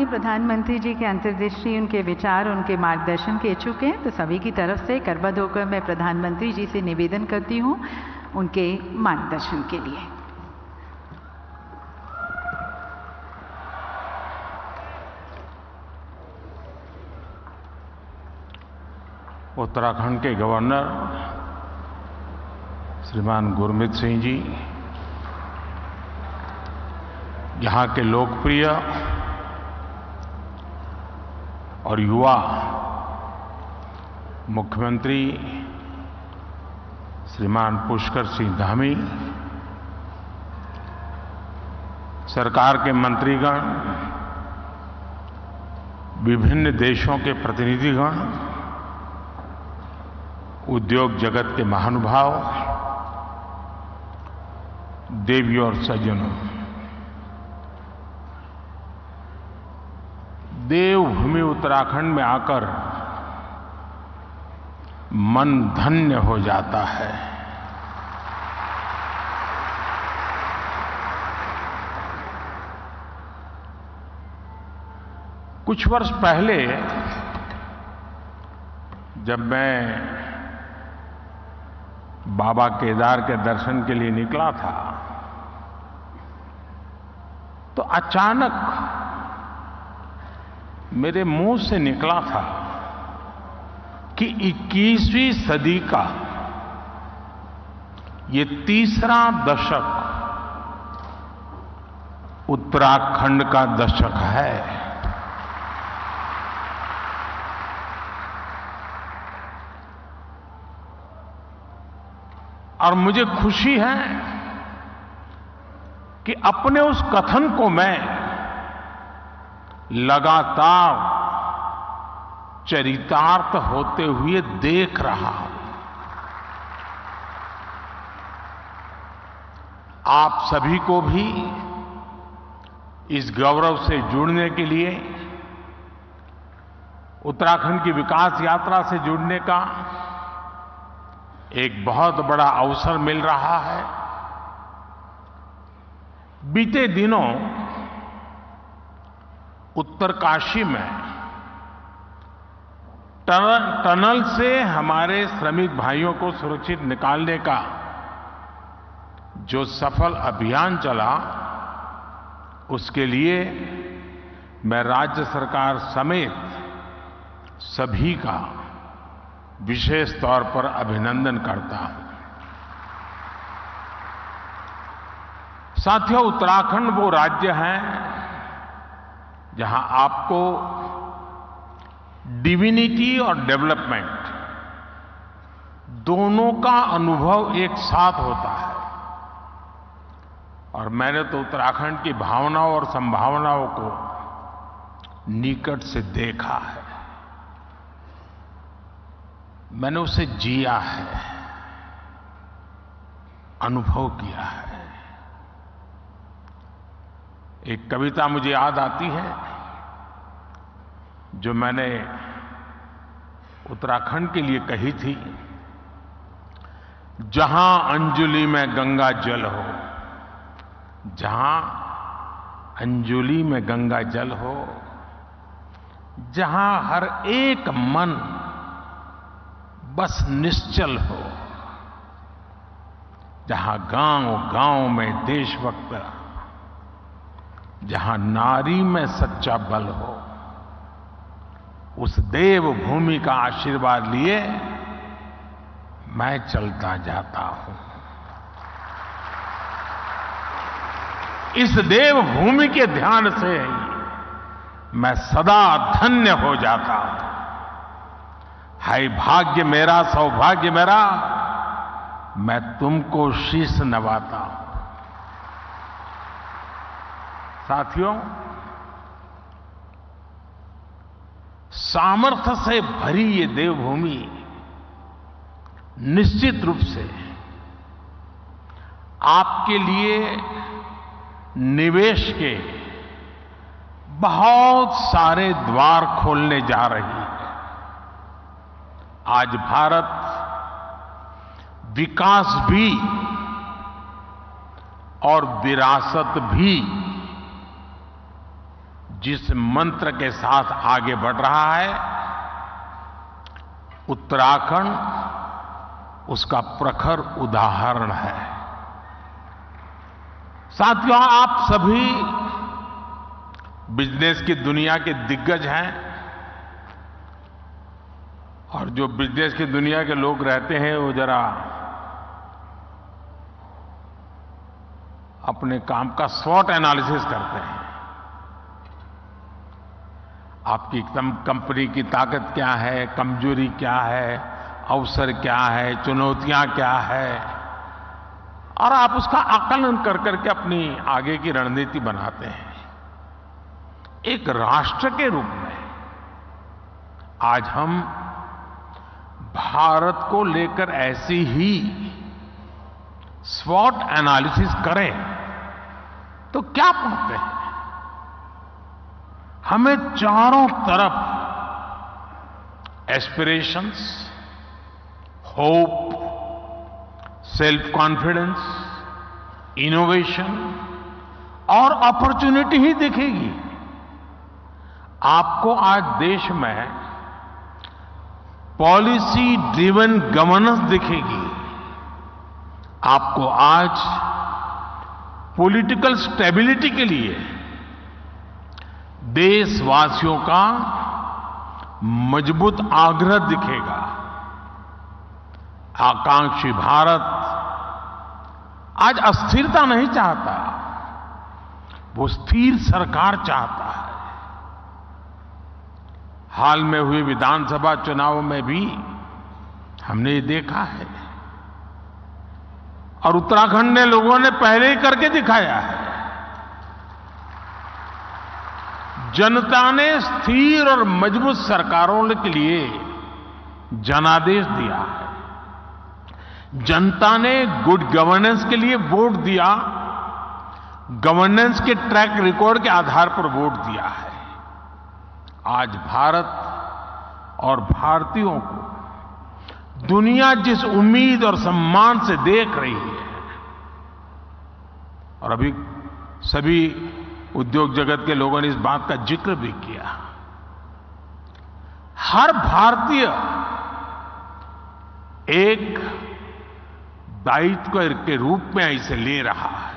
प्रधानमंत्री जी के अंतर्दृष्टि, उनके विचार, उनके मार्गदर्शन के इच्छुक हैं, तो सभी की तरफ से करबद्ध होकर मैं प्रधानमंत्री जी से निवेदन करती हूं उनके मार्गदर्शन के लिए। उत्तराखंड के गवर्नर श्रीमान गुरमीत सिंह जी, यहाँ के लोकप्रिय और युवा मुख्यमंत्री श्रीमान पुष्कर सिंह धामी, सरकार के मंत्रीगण, विभिन्न देशों के प्रतिनिधिगण, उद्योग जगत के महानुभाव, देवियों और सज्जनों, देवभूमि उत्तराखंड में आकर मन धन्य हो जाता है। कुछ वर्ष पहले जब मैं बाबा केदार के दर्शन के लिए निकला था, तो अचानक मेरे मुंह से निकला था कि 21वीं सदी का ये तीसरा दशक उत्तराखंड का दशक है। और मुझे खुशी है कि अपने उस कथन को मैं लगातार चरितार्थ होते हुए देख रहा हूं। आप सभी को भी इस गौरव से जुड़ने के लिए, उत्तराखंड की विकास यात्रा से जुड़ने का एक बहुत बड़ा अवसर मिल रहा है। बीते दिनों उत्तरकाशी में टनल से हमारे श्रमिक भाइयों को सुरक्षित निकालने का जो सफल अभियान चला, उसके लिए मैं राज्य सरकार समेत सभी का विशेष तौर पर अभिनंदन करता हूं। साथियों, उत्तराखंड वो राज्य है जहां आपको डिविनिटी और डेवलपमेंट दोनों का अनुभव एक साथ होता है। और मैंने तो उत्तराखंड की भावनाओं और संभावनाओं को निकट से देखा है, मैंने उसे जिया है, अनुभव किया है। एक कविता मुझे याद आती है जो मैंने उत्तराखंड के लिए कही थी। जहां अंजुलि में गंगा जल हो, जहां अंजुलि में गंगा जल हो, जहां हर एक मन बस निश्चल हो, जहां गांव-गांव में देशभक्त, जहां नारी में सच्चा बल हो, उस देवभूमि का आशीर्वाद लिए मैं चलता जाता हूं। इस देवभूमि के ध्यान से मैं सदा धन्य हो जाता हूं। हाय भाग्य मेरा, सौभाग्य मेरा, मैं तुमको शीश नवाता हूं। साथियों, सामर्थ्य से भरी ये देवभूमि निश्चित रूप से आपके लिए निवेश के बहुत सारे द्वार खोलने जा रही है। आज भारत विकास भी और विरासत भी जिस मंत्र के साथ आगे बढ़ रहा है, उत्तराखंड उसका प्रखर उदाहरण है। साथियों, आप सभी बिजनेस की दुनिया के दिग्गज हैं और जो बिजनेस की दुनिया के लोग रहते हैं वो जरा अपने काम का स्वॉट एनालिसिस करते हैं। आपकी कंपनी की ताकत क्या है, कमजोरी क्या है, अवसर क्या है, चुनौतियां क्या है, और आप उसका आकलन कर करके अपनी आगे की रणनीति बनाते हैं। एक राष्ट्र के रूप में आज हम भारत को लेकर ऐसी ही स्वॉट एनालिसिस करें तो क्या पाते हैं? हमें चारों तरफ aspirations, hope, self confidence, innovation और अपॉर्चुनिटी ही दिखेगी। आपको आज देश में पॉलिसी ड्रिवन गवर्नेंस दिखेगी। आपको आज पॉलिटिकल स्टेबिलिटी के लिए देशवासियों का मजबूत आग्रह दिखेगा। आकांक्षी भारत आज अस्थिरता नहीं चाहता, वो स्थिर सरकार चाहता है। हाल में हुए विधानसभा चुनाव में भी हमने ये देखा है और उत्तराखंड ने लोगों ने पहले ही करके दिखाया है। जनता ने स्थिर और मजबूत सरकारों के लिए जनादेश दिया है। जनता ने गुड गवर्नेंस के लिए वोट दिया, गवर्नेंस के ट्रैक रिकॉर्ड के आधार पर वोट दिया है। आज भारत और भारतीयों को दुनिया जिस उम्मीद और सम्मान से देख रही है, और अभी सभी उद्योग जगत के लोगों ने इस बात का जिक्र भी किया, हर भारतीय एक दायित्व के रूप में इसे ले रहा है।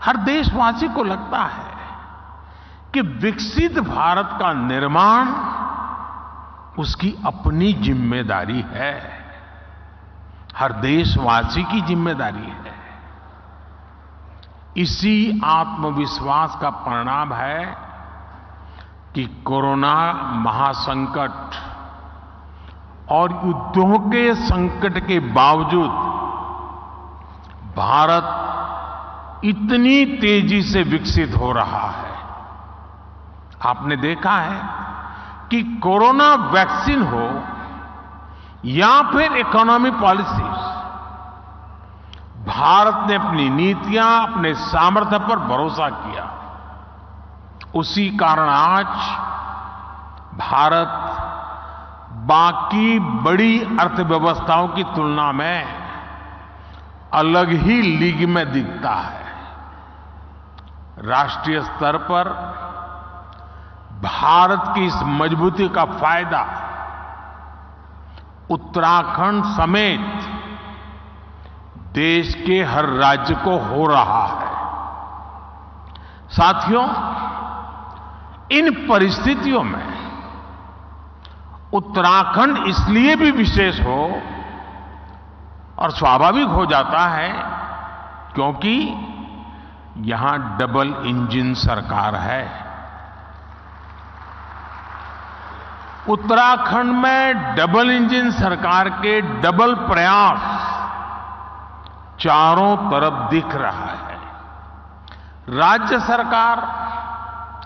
हर देशवासी को लगता है कि विकसित भारत का निर्माण उसकी अपनी जिम्मेदारी है, हर देशवासी की जिम्मेदारी है। इसी आत्मविश्वास का परिणाम है कि कोरोना महासंकट और युद्धों के संकट के बावजूद भारत इतनी तेजी से विकसित हो रहा है। आपने देखा है कि कोरोना वैक्सीन हो या फिर इकोनॉमी पॉलिसीज, भारत ने अपनी नीतियां, अपने सामर्थ्य पर भरोसा किया। उसी कारण आज भारत बाकी बड़ी अर्थव्यवस्थाओं की तुलना में अलग ही लीग में दिखता है। राष्ट्रीय स्तर पर भारत की इस मजबूती का फायदा उत्तराखंड समेत देश के हर राज्य को हो रहा है। साथियों, इन परिस्थितियों में उत्तराखंड इसलिए भी विशेष हो और स्वाभाविक हो जाता है क्योंकि यहां डबल इंजन सरकार है। उत्तराखंड में डबल इंजन सरकार के डबल प्रयास चारों तरफ दिख रहा है। राज्य सरकार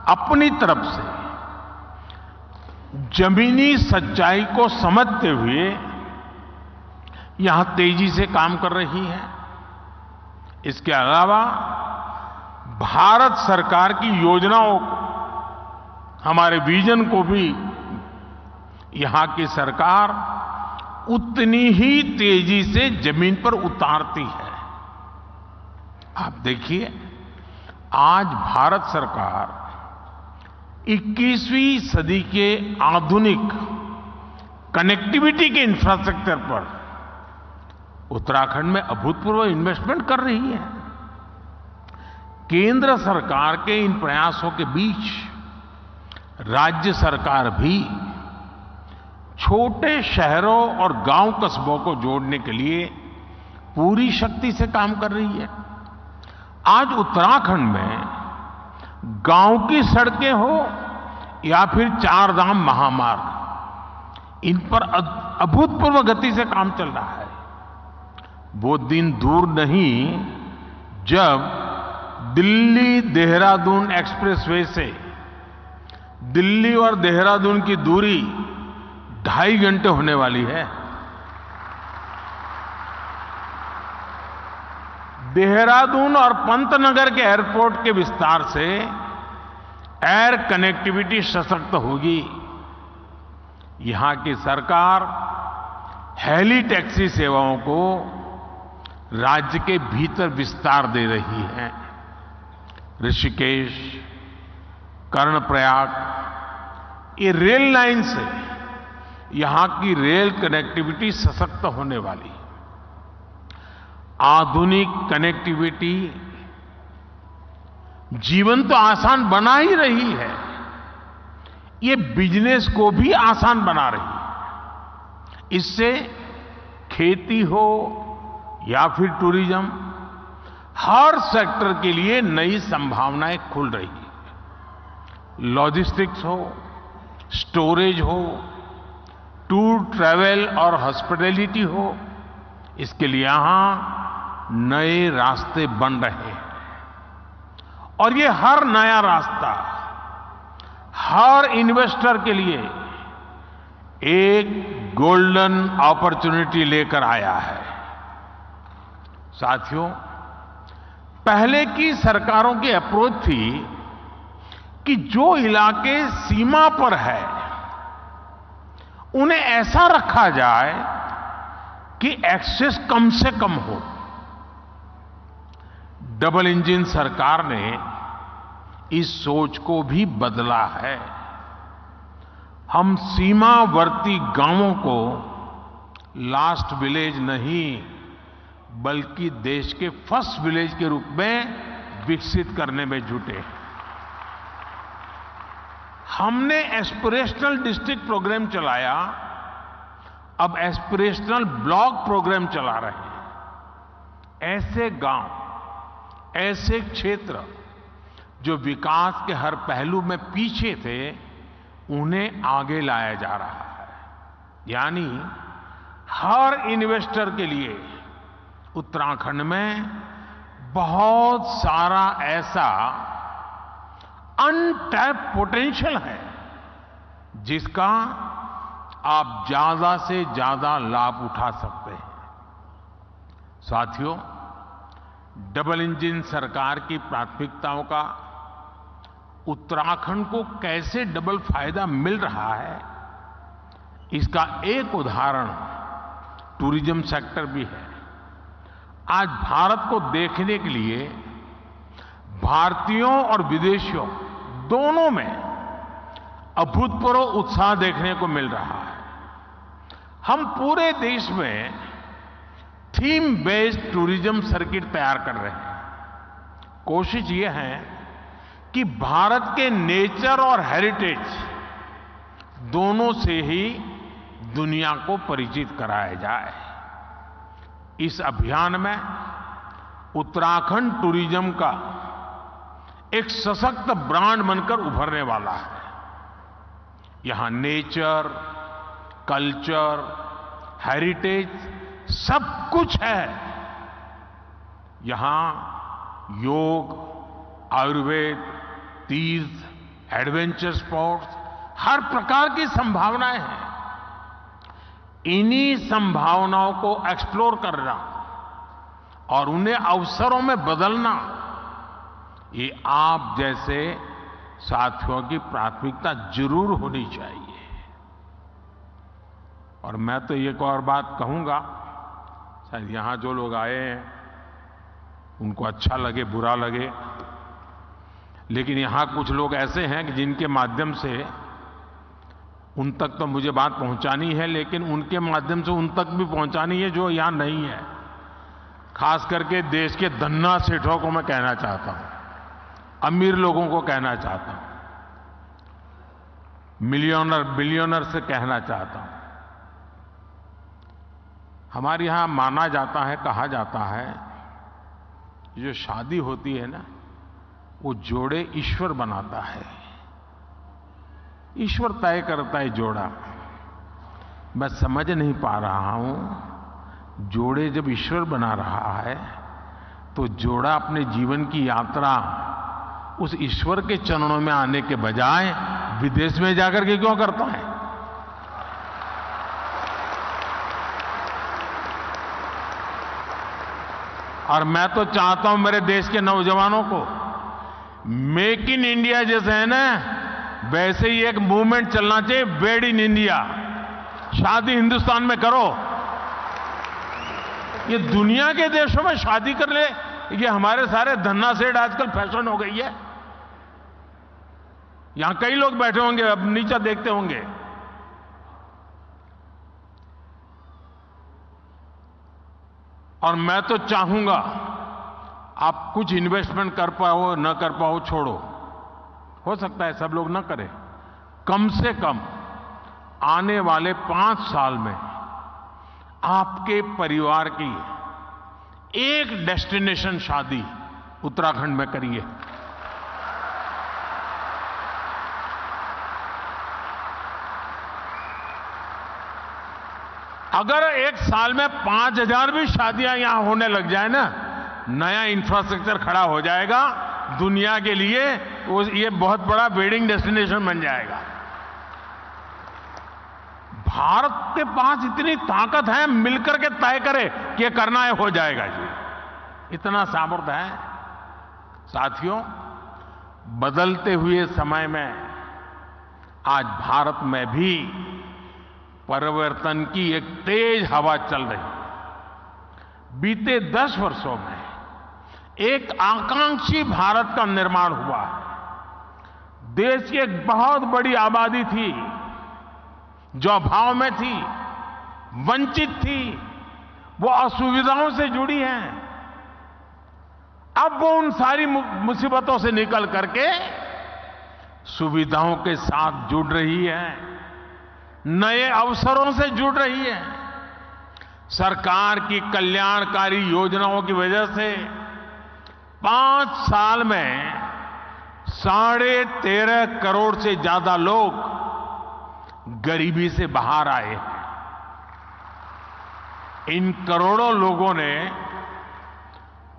अपनी तरफ से जमीनी सच्चाई को समझते हुए यहां तेजी से काम कर रही है। इसके अलावा भारत सरकार की योजनाओं को, हमारे विजन को भी यहां की सरकार उतनी ही तेजी से जमीन पर उतारती है। आप देखिए, आज भारत सरकार 21वीं सदी के आधुनिक कनेक्टिविटी के इंफ्रास्ट्रक्चर पर उत्तराखंड में अभूतपूर्व इन्वेस्टमेंट कर रही है। केंद्र सरकार के इन प्रयासों के बीच राज्य सरकार भी छोटे शहरों और गांव कस्बों को जोड़ने के लिए पूरी शक्ति से काम कर रही है। आज उत्तराखंड में गांव की सड़कें हो या फिर चार धाम महामार्ग, इन पर अभूतपूर्व गति से काम चल रहा है। वो दिन दूर नहीं जब दिल्ली देहरादून एक्सप्रेसवे से दिल्ली और देहरादून की दूरी 2.5 घंटे होने वाली है। देहरादून और पंतनगर के एयरपोर्ट के विस्तार से एयर कनेक्टिविटी सशक्त होगी। यहां की सरकार हेली टैक्सी सेवाओं को राज्य के भीतर विस्तार दे रही है। ऋषिकेश, कर्णप्रयाग, ये रेल लाइन से यहां की रेल कनेक्टिविटी सशक्त होने वाली। आधुनिक कनेक्टिविटी जीवन तो आसान बना ही रही है, ये बिजनेस को भी आसान बना रही है। इससे खेती हो या फिर टूरिज्म, हर सेक्टर के लिए नई संभावनाएं खुल रही है। लॉजिस्टिक्स हो, स्टोरेज हो, टूर ट्रैवल और हॉस्पिटैलिटी हो, इसके लिए यहां नए रास्ते बन रहे हैं। और ये हर नया रास्ता हर इन्वेस्टर के लिए एक गोल्डन अपॉर्चुनिटी लेकर आया है। साथियों, पहले की सरकारों की अप्रोच थी कि जो इलाके सीमा पर है उन्हें ऐसा रखा जाए कि एक्सेस कम से कम हो। डबल इंजन सरकार ने इस सोच को भी बदला है। हम सीमावर्ती गांवों को लास्ट विलेज नहीं बल्कि देश के फर्स्ट विलेज के रूप में विकसित करने में जुटे हैं। हमने एस्पिरेशनल डिस्ट्रिक्ट प्रोग्राम चलाया, अब एस्पिरेशनल ब्लॉक प्रोग्राम चला रहे हैं। ऐसे गांव, ऐसे क्षेत्र जो विकास के हर पहलू में पीछे थे, उन्हें आगे लाया जा रहा है। यानी हर इन्वेस्टर के लिए उत्तराखंड में बहुत सारा ऐसा अनटैप पोटेंशियल है जिसका आप ज्यादा से ज्यादा लाभ उठा सकते हैं। साथियों, डबल इंजन सरकार की प्राथमिकताओं का उत्तराखंड को कैसे डबल फायदा मिल रहा है, इसका एक उदाहरण टूरिज्म सेक्टर भी है। आज भारत को देखने के लिए भारतीयों और विदेशियों दोनों में अभूतपूर्व उत्साह देखने को मिल रहा है। हम पूरे देश में थीम बेस्ड टूरिज्म सर्किट तैयार कर रहे हैं। कोशिश ये है कि भारत के नेचर और हेरिटेज दोनों से ही दुनिया को परिचित कराया जाए। इस अभियान में उत्तराखंड टूरिज्म का एक सशक्त ब्रांड बनकर उभरने वाला है। यहां नेचर, कल्चर, हेरिटेज सब कुछ है। यहां योग, आयुर्वेद, तीर्थ, एडवेंचर स्पोर्ट्स, हर प्रकार की संभावनाएं हैं। इन्हीं संभावनाओं को एक्सप्लोर करना और उन्हें अवसरों में बदलना, ये आप जैसे साथियों की प्राथमिकता जरूर होनी चाहिए। और मैं तो एक और बात कहूंगा, शायद यहां जो लोग आए हैं उनको अच्छा लगे बुरा लगे, लेकिन यहां कुछ लोग ऐसे हैं कि जिनके माध्यम से उन तक तो मुझे बात पहुंचानी है, लेकिन उनके माध्यम से उन तक भी पहुंचानी है जो यहां नहीं है। खास करके देश के धन्ना सेठों को मैं कहना चाहता हूं, अमीर लोगों को कहना चाहता हूं, मिलियनर बिलियनर से कहना चाहता हूं। हमारे यहां माना जाता है, कहा जाता है, जो शादी होती है ना, वो जोड़े ईश्वर बनाता है, ईश्वर तय करता है जोड़ा। मैं समझ नहीं पा रहा हूं, जोड़े जब ईश्वर बना रहा है तो जोड़ा अपने जीवन की यात्रा उस ईश्वर के चरणों में आने के बजाय विदेश में जाकर के क्यों करता है? और मैं तो चाहता हूं मेरे देश के नौजवानों को, मेक इन इंडिया जैसे है ना, वैसे ही एक मूवमेंट चलना चाहिए, मेड इन इंडिया। शादी हिंदुस्तान में करो। ये दुनिया के देशों में शादी कर ले, ये हमारे सारे धन्ना सेठ आजकल फैशन हो गई है। यहां कई लोग बैठे होंगे, अब नीचे देखते होंगे। और मैं तो चाहूंगा आप कुछ इन्वेस्टमेंट कर पाओ न कर पाओ छोड़ो, हो सकता है सब लोग न करें, कम से कम आने वाले 5 साल में आपके परिवार की एक डेस्टिनेशन शादी उत्तराखंड में करिए। अगर एक साल में 5000 भी शादियां यहां होने लग जाए ना, नया इंफ्रास्ट्रक्चर खड़ा हो जाएगा दुनिया के लिए, ये बहुत बड़ा वेडिंग डेस्टिनेशन बन जाएगा। भारत के पास इतनी ताकत है, मिलकर के तय करे कि ये करना है, हो जाएगा जी, इतना सामर्थ्य है। साथियों, बदलते हुए समय में आज भारत में भी परिवर्तन की एक तेज हवा चल रही है। बीते 10 वर्षों में एक आकांक्षी भारत का निर्माण हुआ है। देश की एक बहुत बड़ी आबादी थी जो अभाव में थी, वंचित थी, वो असुविधाओं से जुड़ी है। अब वो उन सारी मुसीबतों से निकल करके सुविधाओं के साथ जुड़ रही है, नए अवसरों से जुड़ रही है। सरकार की कल्याणकारी योजनाओं की वजह से 5 साल में 13.5 करोड़ से ज्यादा लोग गरीबी से बाहर आए हैं। इन करोड़ों लोगों ने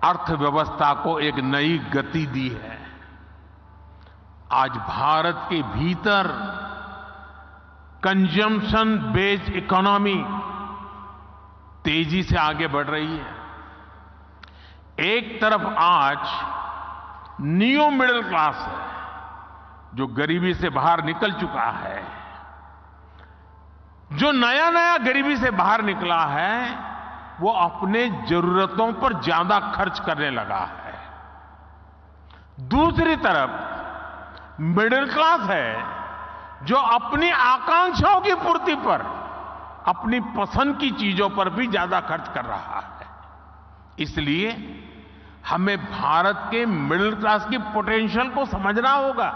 अर्थव्यवस्था को एक नई गति दी है। आज भारत के भीतर कंजम्पशन बेस्ड इकोनॉमी तेजी से आगे बढ़ रही है। एक तरफ आज न्यू मिडिल क्लास है जो गरीबी से बाहर निकल चुका है, जो नया नया गरीबी से बाहर निकला है वो अपने जरूरतों पर ज्यादा खर्च करने लगा है। दूसरी तरफ मिडिल क्लास है जो अपनी आकांक्षाओं की पूर्ति पर, अपनी पसंद की चीजों पर भी ज्यादा खर्च कर रहा है। इसलिए हमें भारत के मिडिल क्लास की पोटेंशियल को समझना होगा।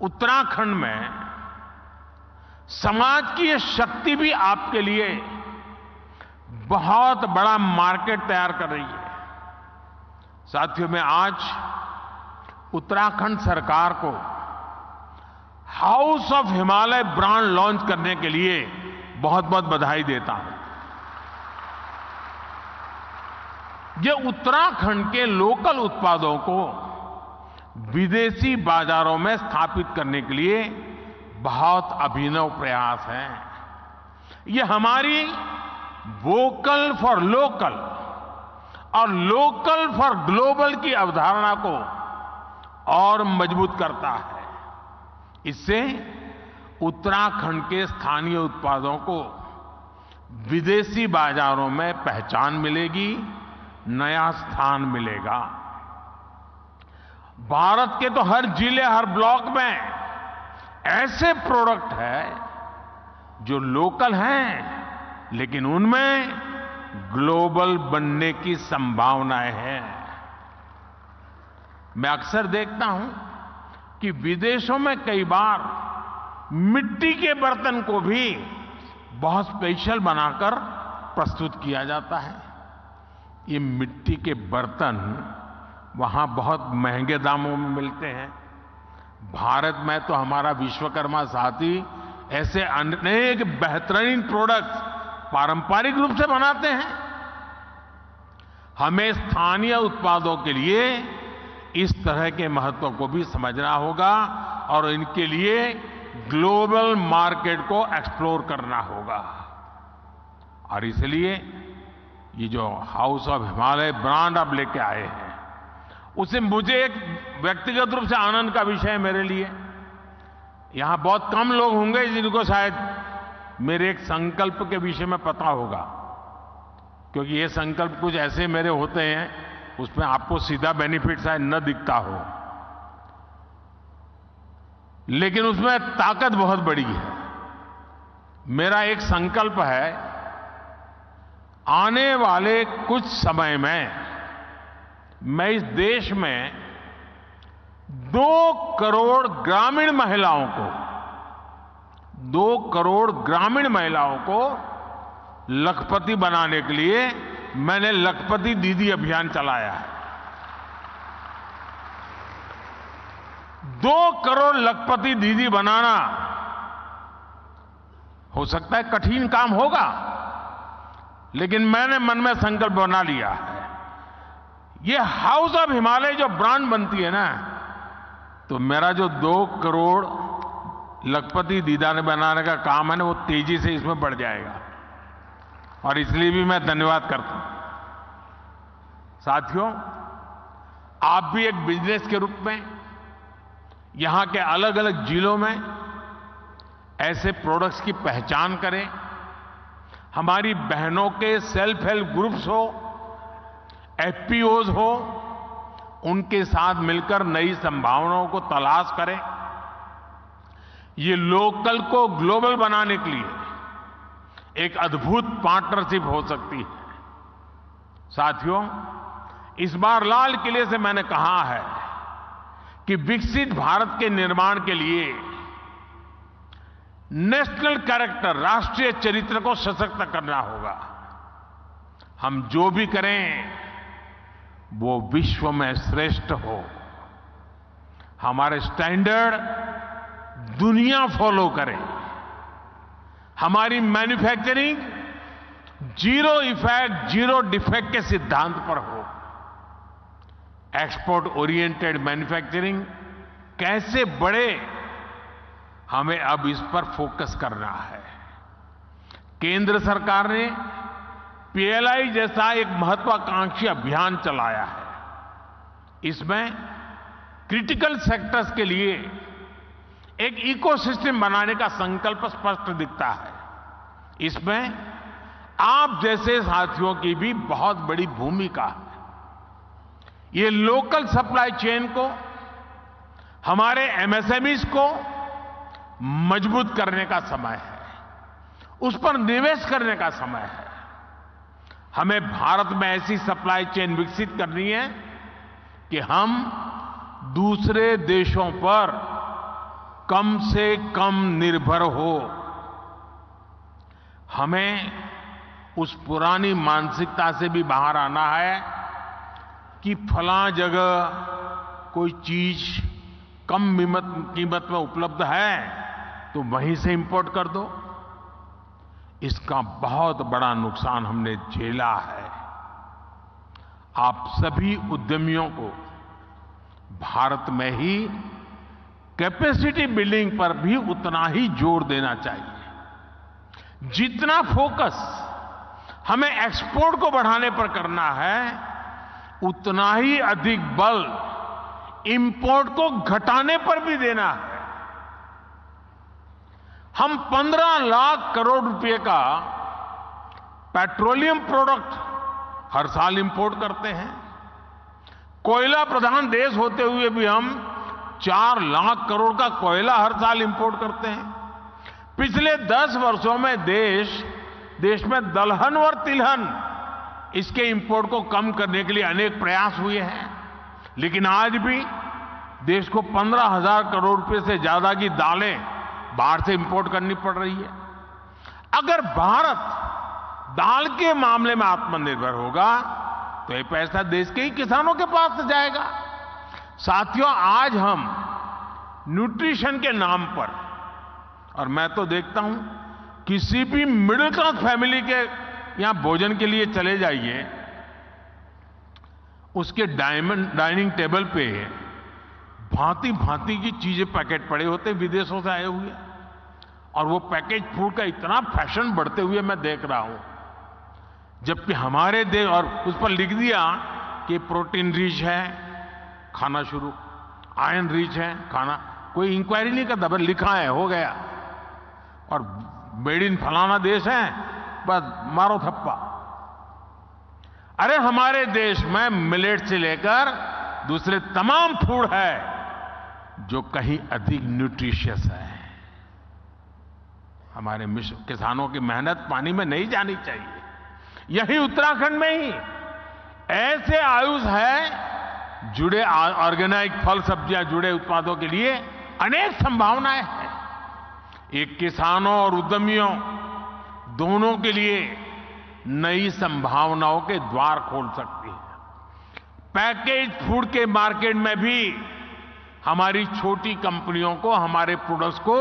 उत्तराखंड में समाज की ये शक्ति भी आपके लिए बहुत बड़ा मार्केट तैयार कर रही है। साथियों, मैं आज उत्तराखंड सरकार को house of Himalaya brand launch करने के लिए बहुत बहुत बधाई देता हूं। ये उत्तराखंड के लोकल उत्पादों को विदेशी बाजारों में स्थापित करने के लिए बहुत अभिनव प्रयास है। ये हमारी वोकल फॉर लोकल और लोकल फॉर ग्लोबल की अवधारणा को और मजबूत करता है। इससे उत्तराखंड के स्थानीय उत्पादों को विदेशी बाजारों में पहचान मिलेगी, नया स्थान मिलेगा। भारत के तो हर जिले, हर ब्लॉक में ऐसे प्रोडक्ट हैं जो लोकल हैं, लेकिन उनमें ग्लोबल बनने की संभावनाएं हैं। मैं अक्सर देखता हूं कि विदेशों में कई बार मिट्टी के बर्तन को भी बहुत स्पेशल बनाकर प्रस्तुत किया जाता है। ये मिट्टी के बर्तन वहां बहुत महंगे दामों में मिलते हैं। भारत में तो हमारा विश्वकर्मा साथी ऐसे अनेक बेहतरीन प्रोडक्ट्स पारंपरिक रूप से बनाते हैं। हमें स्थानीय उत्पादों के लिए इस तरह के महत्व को भी समझना होगा और इनके लिए ग्लोबल मार्केट को एक्सप्लोर करना होगा। और इसलिए ये जो हाउस ऑफ हिमालय ब्रांड आप लेके आए हैं, उसे मुझे एक व्यक्तिगत रूप से आनंद का विषय है मेरे लिए। यहां बहुत कम लोग होंगे जिनको शायद मेरे एक संकल्प के विषय में पता होगा, क्योंकि ये संकल्प कुछ ऐसे मेरे होते हैं उसमें आपको सीधा बेनिफिट शायद न दिखता हो, लेकिन उसमें ताकत बहुत बड़ी है। मेरा एक संकल्प है, आने वाले कुछ समय में मैं इस देश में 2 करोड़ ग्रामीण महिलाओं को 2 करोड़ ग्रामीण महिलाओं को लखपति बनाने के लिए मैंने लखपति दीदी अभियान चलाया है। 2 करोड़ लखपति दीदी बनाना हो सकता है कठिन काम होगा, लेकिन मैंने मन में संकल्प बना लिया है। ये हाउस ऑफ हिमालय जो ब्रांड बनती है ना, तो मेरा जो 2 करोड़ लखपति दीदा ने बनाने का काम है ना, वो तेजी से इसमें बढ़ जाएगा। और इसलिए भी मैं धन्यवाद करता हूं। साथियों, आप भी एक बिजनेस के रूप में यहां के अलग अलग जिलों में ऐसे प्रोडक्ट्स की पहचान करें। हमारी बहनों के सेल्फ हेल्प ग्रुप्स हो, एफपीओज हो, उनके साथ मिलकर नई संभावनाओं को तलाश करें। ये लोकल को ग्लोबल बनाने के लिए एक अद्भुत पार्टनरशिप हो सकती है। साथियों, इस बार लाल किले से मैंने कहा है कि विकसित भारत के निर्माण के लिए नेशनल कैरेक्टर, राष्ट्रीय चरित्र को सशक्त करना होगा। हम जो भी करें वो विश्व में श्रेष्ठ हो। हमारे स्टैंडर्ड दुनिया फॉलो करे। हमारी manufacturing zero effect, zero defect के सिद्धांत पर हो। एक्सपोर्ट ओरिएंटेड मैन्युफैक्चरिंग कैसे बढ़े, हमें अब इस पर फोकस करना है। केंद्र सरकार ने पीएलआई जैसा एक महत्वाकांक्षी अभियान चलाया है। इसमें क्रिटिकल सेक्टर्स के लिए एक इकोसिस्टम बनाने का संकल्प स्पष्ट दिखता है। इसमें आप जैसे साथियों की भी बहुत बड़ी भूमिका है। ये लोकल सप्लाई चेन को, हमारे एमएसएमईज को मजबूत करने का समय है, उस पर निवेश करने का समय है। हमें भारत में ऐसी सप्लाई चेन विकसित करनी है कि हम दूसरे देशों पर कम से कम निर्भर हो। हमें उस पुरानी मानसिकता से भी बाहर आना है कि फलां जगह कोई चीज कम कीमत में उपलब्ध है तो वहीं से इंपोर्ट कर दो। इसका बहुत बड़ा नुकसान हमने झेला है। आप सभी उद्यमियों को भारत में ही कैपेसिटी बिल्डिंग पर भी उतना ही जोर देना चाहिए। जितना फोकस हमें एक्सपोर्ट को बढ़ाने पर करना है, उतना ही अधिक बल इंपोर्ट को घटाने पर भी देना है। हम 15 लाख करोड़ रुपए का पेट्रोलियम प्रोडक्ट हर साल इंपोर्ट करते हैं। कोयला प्रधान देश होते हुए भी हम 4 लाख करोड़ का कोयला हर साल इंपोर्ट करते हैं। पिछले 10 वर्षों में देश में दलहन और तिलहन इसके इंपोर्ट को कम करने के लिए अनेक प्रयास हुए हैं, लेकिन आज भी देश को 15,000 करोड़ रुपए से ज्यादा की दालें बाहर से इंपोर्ट करनी पड़ रही है। अगर भारत दाल के मामले में आत्मनिर्भर होगा तो ये पैसा देश के ही किसानों के पास जाएगा। साथियों, आज हम न्यूट्रिशन के नाम पर, और मैं तो देखता हूं किसी भी मिडिल क्लास फैमिली के यहां भोजन के लिए चले जाइए, उसके डाइनिंग टेबल पे भांति भांति की चीजें पैकेट पड़े होते हैं विदेशों से आए हुए, और वो पैकेज फूड का इतना फैशन बढ़ते हुए मैं देख रहा हूं, जबकि हमारे देश, और उस पर लिख दिया कि प्रोटीन रिच है, खाना शुरू, आयरन रिच है खाना, कोई इंक्वायरी नहीं करता, बस लिखा है हो गया, और मेड इन फलाना देश है, बस मारो थप्पा। अरे हमारे देश में मिलेट से लेकर दूसरे तमाम फूड है जो कहीं अधिक न्यूट्रिशियस है। हमारे किसानों की मेहनत पानी में नहीं जानी चाहिए। यही उत्तराखंड में ही ऐसे आयुष है जुड़े ऑर्गेनिक फल सब्जियां जुड़े उत्पादों के लिए अनेक संभावनाएं हैं। एक किसानों और उद्यमियों दोनों के लिए नई संभावनाओं के द्वार खोल सकती है। पैकेज फूड के मार्केट में भी हमारी छोटी कंपनियों को हमारे प्रोडक्ट्स को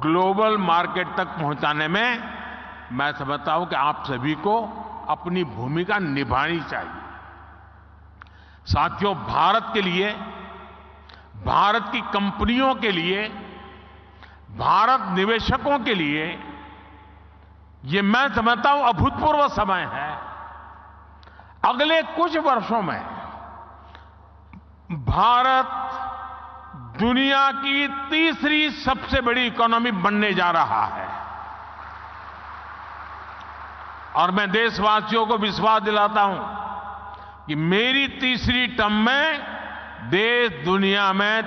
ग्लोबल मार्केट तक पहुंचाने में मैं समझता हूं कि आप सभी को अपनी भूमिका निभानी चाहिए। साथियों, भारत के लिए, भारत की कंपनियों के लिए, भारत निवेशकों के लिए ये मैं समझता हूं अभूतपूर्व समय है। अगले कुछ वर्षों में भारत दुनिया की तीसरी सबसे बड़ी इकोनॉमी बनने जा रहा है, और मैं देशवासियों को विश्वास दिलाता हूं कि मेरी तीसरी टर्म में देश दुनिया में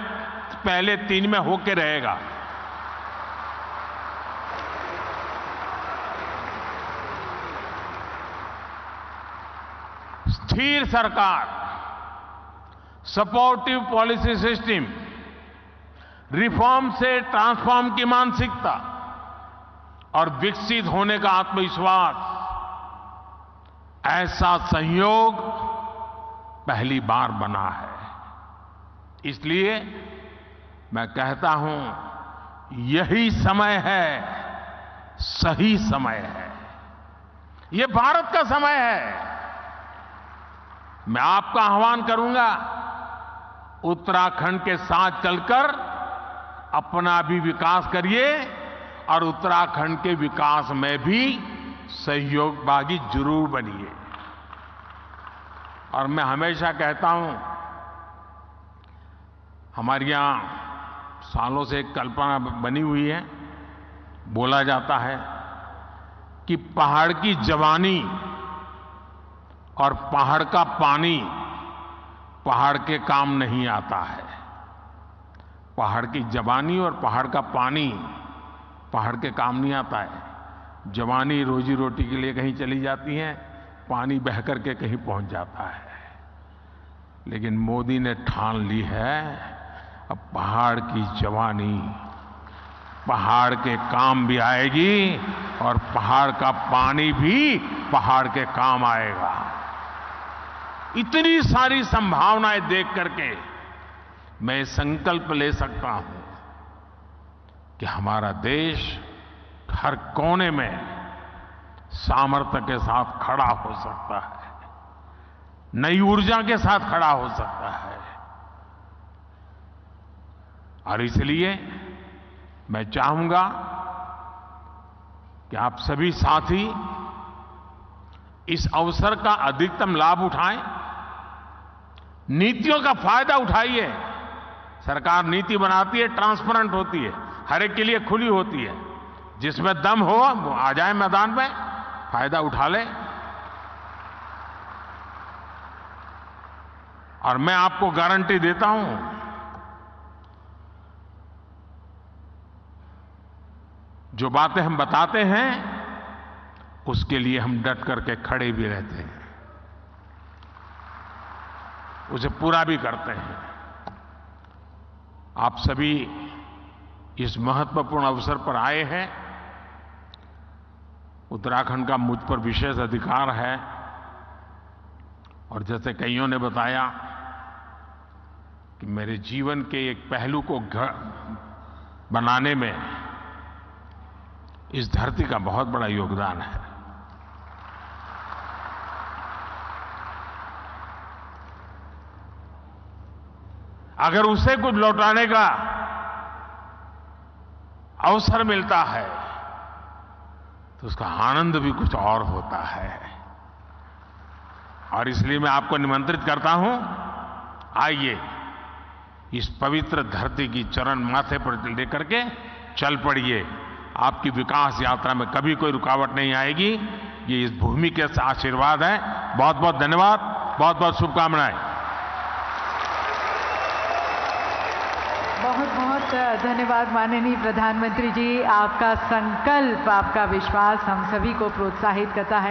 पहले 3 में होके रहेगा। स्थिर सरकार, सपोर्टिव पॉलिसी सिस्टम, रिफॉर्म से ट्रांसफॉर्म की मानसिकता और विकसित होने का आत्मविश्वास, ऐसा संयोग पहली बार बना है। इसलिए मैं कहता हूं यही समय है, सही समय है, ये भारत का समय है। मैं आपका आह्वान करूंगा, उत्तराखंड के साथ चलकर अपना भी विकास करिए और उत्तराखंड के विकास में भी सहयोगभागी जरूर बनिए। और मैं हमेशा कहता हूं, हमारे यहां सालों से एक कल्पना बनी हुई है, बोला जाता है कि पहाड़ की जवानी और पहाड़ का पानी पहाड़ के काम नहीं आता है। पहाड़ की जवानी और पहाड़ का पानी पहाड़ के काम नहीं आता है। जवानी रोजी रोटी के लिए कहीं चली जाती है, पानी बह करके कहीं पहुंच जाता है। लेकिन मोदी ने ठान ली है, अब पहाड़ की जवानी पहाड़ के काम भी आएगी और पहाड़ का पानी भी पहाड़ के काम आएगा। इतनी सारी संभावनाएं देख करके मैं संकल्प ले सकता हूं कि हमारा देश हर कोने में सामर्थ्य के साथ खड़ा हो सकता है, नई ऊर्जा के साथ खड़ा हो सकता है। और इसलिए मैं चाहूंगा कि आप सभी साथी इस अवसर का अधिकतम लाभ उठाएं, नीतियों का फायदा उठाइए। सरकार नीति बनाती है, ट्रांसपेरेंट होती है, हर एक के लिए खुली होती है। जिसमें दम हो वो आ जाए मैदान में, फायदा उठा ले। और मैं आपको गारंटी देता हूं, जो बातें हम बताते हैं उसके लिए हम डट करके खड़े भी रहते हैं, उसे पूरा भी करते हैं। आप सभी इस महत्वपूर्ण अवसर पर आए हैं। उत्तराखंड का मुझ पर विशेष अधिकार है और जैसे कईयों ने बताया कि मेरे जीवन के एक पहलू को बनाने में इस धरती का बहुत बड़ा योगदान है। अगर उसे कुछ लौटाने का अवसर मिलता है तो उसका आनंद भी कुछ और होता है। और इसलिए मैं आपको निमंत्रित करता हूं, आइए इस पवित्र धरती की चरण माथे पर लेकर के चल पड़िए। आपकी विकास यात्रा में कभी कोई रुकावट नहीं आएगी। ये इस भूमि के आशीर्वाद है। बहुत बहुत धन्यवाद, बहुत बहुत शुभकामनाएं। बहुत बहुत धन्यवाद माननीय प्रधानमंत्री जी। आपका संकल्प, आपका विश्वास हम सभी को प्रोत्साहित करता है।